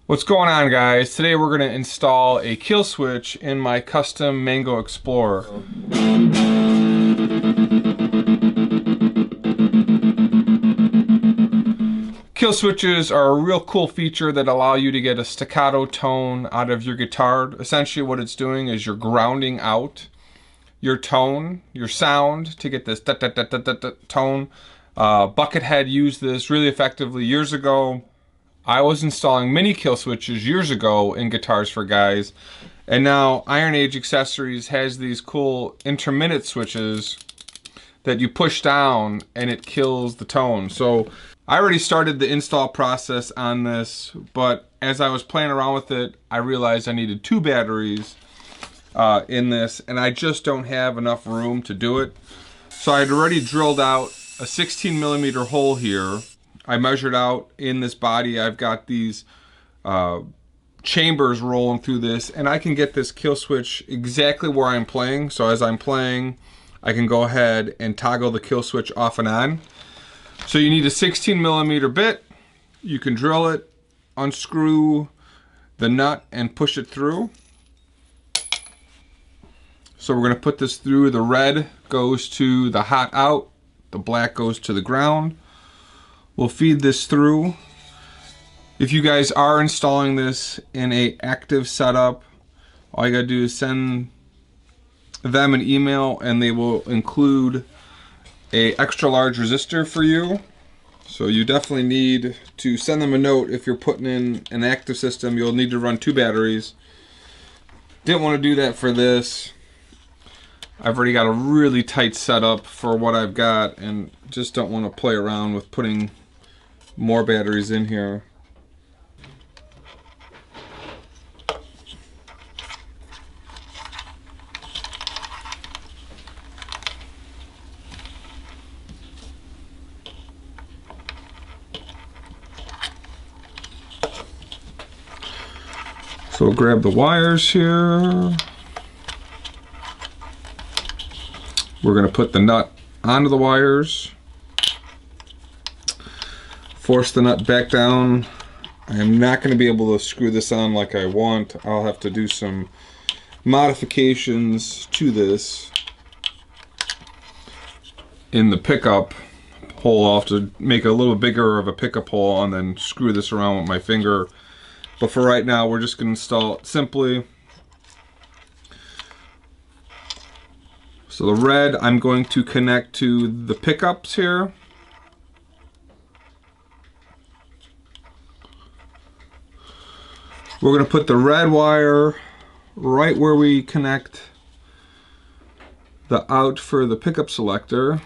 What's going on, guys? Today we're going to install a kill switch in my custom Mango Explorer. Kill switches are a real cool feature that allow you to get a staccato tone out of your guitar. Essentially what it's doing is you're grounding out your tone, your sound, to get this tone. Buckethead used this really effectively years ago. I was installing mini kill switches years ago in Guitars for Guys, and now Iron Age Accessories has these cool intermittent switches that you push down and it kills the tone. So I already started the install process on this, but as I was playing around with it, I realized I needed 2 batteries in this, and I just don't have enough room to do it. So I had already drilled out a 16mm hole here. I measured out in this body. I've got these chambers rolling through this, and I can get this kill switch exactly where I'm playing. So as I'm playing, I can go ahead and toggle the kill switch off and on. So you need a 16mm bit. You can drill it, unscrew the nut, and push it through. So we're going to put this through. The red goes to the hot out. The black goes to the ground. We'll feed this through. If you guys are installing this in a active setup, all you gotta do is send them an email and they will include a extra large resistor for you. So you definitely need to send them a note. If you're putting in an active system, you'll need to run 2 batteries. Didn't want to do that for this. I've already got a really tight setup for what I've got and just don't want to play around with putting more batteries in here. So we'll grab the wires here. We're going to put the nut onto the wires. Force the nut back down. I am not going to be able to screw this on like I want. I'll have to do some modifications to this in the pickup hole. I'll have to make a little bigger of a pickup hole and then screw this around with my finger. But for right now, we're just going to install it simply. So the red, I'm going to connect to the pickups here. We're going to put the red wire right where we connect the out for the pickup selector.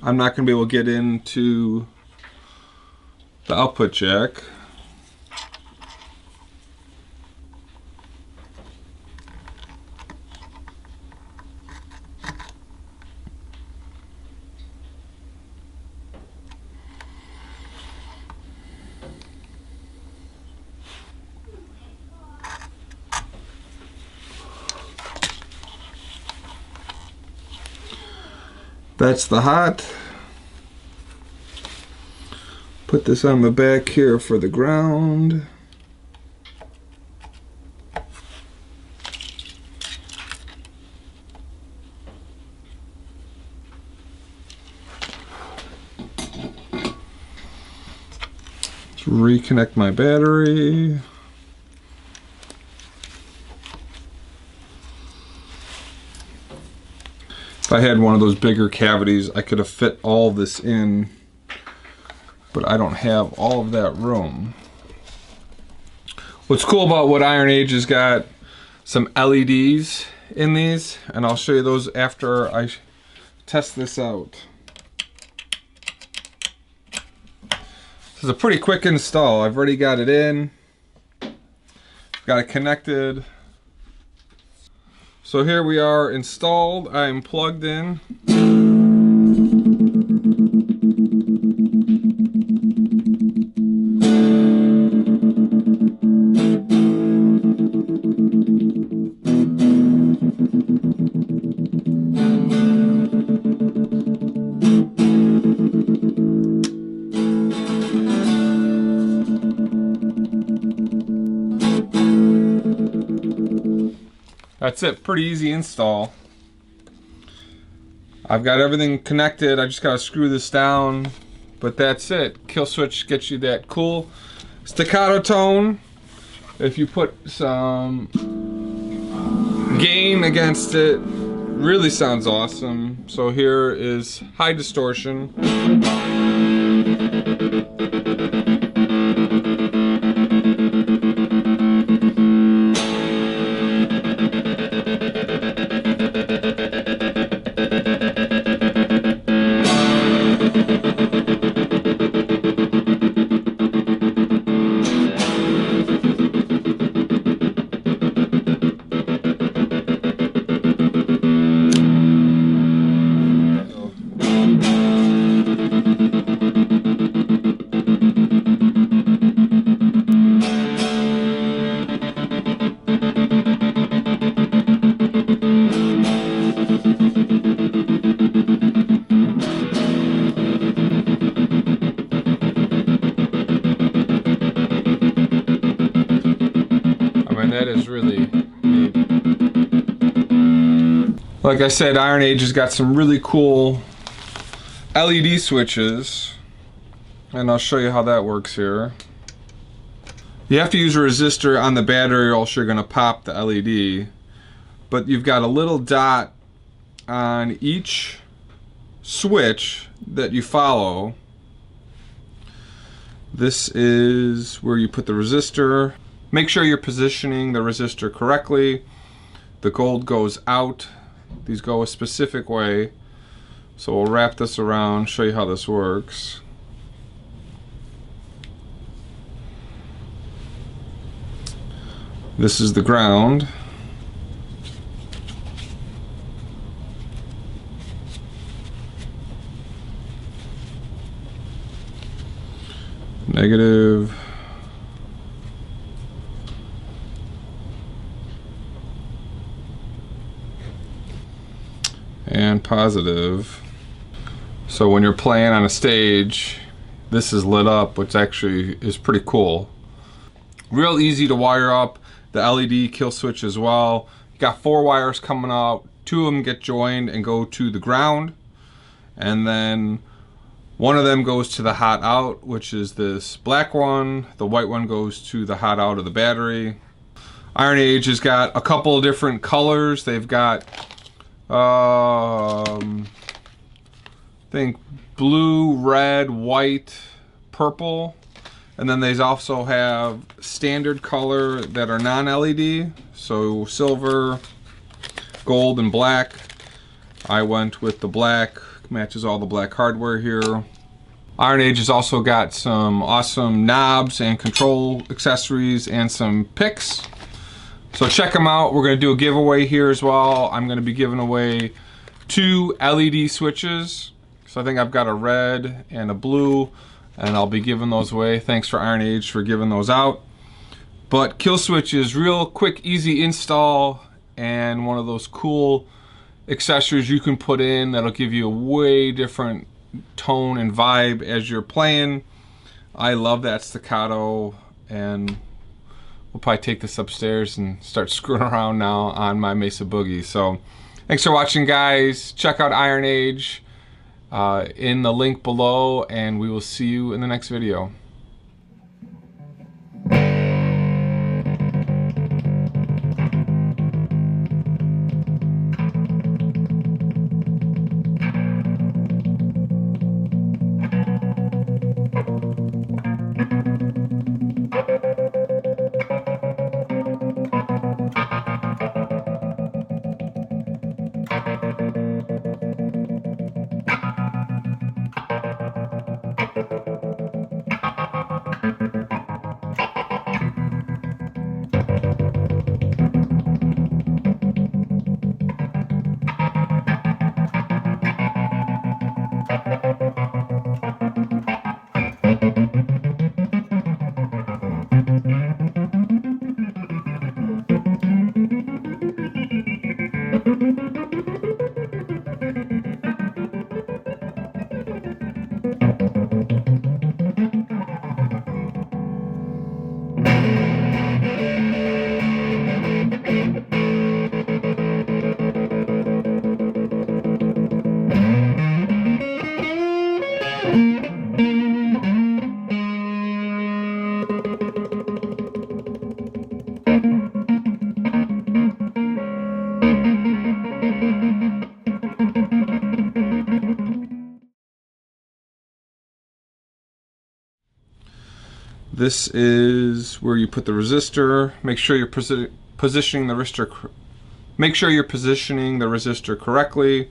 I'm not going to be able to get into the output jack. That's the hot. Put this on the back here for the ground. Let's reconnect my battery. If I had one of those bigger cavities, I could have fit all this in, but I don't have all of that room. What's cool about what Iron Age has got some LEDs in these, and I'll show you those after I test this out. This is a pretty quick install. I've already got it in, got it connected. So here we are installed. I am plugged in. That's it, pretty easy install. I've got everything connected, I just gotta screw this down, but that's it. Killswitch gets you that cool staccato tone. If you put some gain against it, really sounds awesome. So here is high distortion. That is really neat. Like I said, Iron Age has got some really cool LED switches, and I'll show you how that works here. You have to use a resistor on the battery or else you're going to pop the LED, but you've got a little dot on each switch that you follow. This is where you put the resistor. Make sure you're positioning the resistor correctly. The gold goes out. These go a specific way. So we'll wrap this around, show you how this works. This is the ground. Negative. And positive. So when you're playing on a stage, this is lit up, which actually is pretty cool. Real easy to wire up the LED kill switch as well. You got 4 wires coming out, 2 of them get joined and go to the ground, and then one of them goes to the hot out, which is this black one. The white one goes to the hot out of the battery. Iron Age has got a couple of different colors. They've got I think blue, red, white, purple, and then they also have standard color that are non-LED, so silver, gold, and black. I went with the black, matches all the black hardware here. Iron Age has also got some awesome knobs and control accessories and some picks. So check them out. We're going to do a giveaway here as well. I'm going to be giving away 2 LED switches. So I think I've got a red and a blue, and I'll be giving those away. Thanks for Iron Age for giving those out. But Killswitch is real quick, easy install, and one of those cool accessories you can put in that'll give you a way different tone and vibe as you're playing. I love that staccato, and we'll probably take this upstairs and start screwing around now on my Mesa Boogie. So thanks for watching, guys. Check out Iron Age in the link below, and we will see you in the next video. This is where you put the resistor. Make sure you're positioning the resistor. Make sure you're positioning the resistor correctly.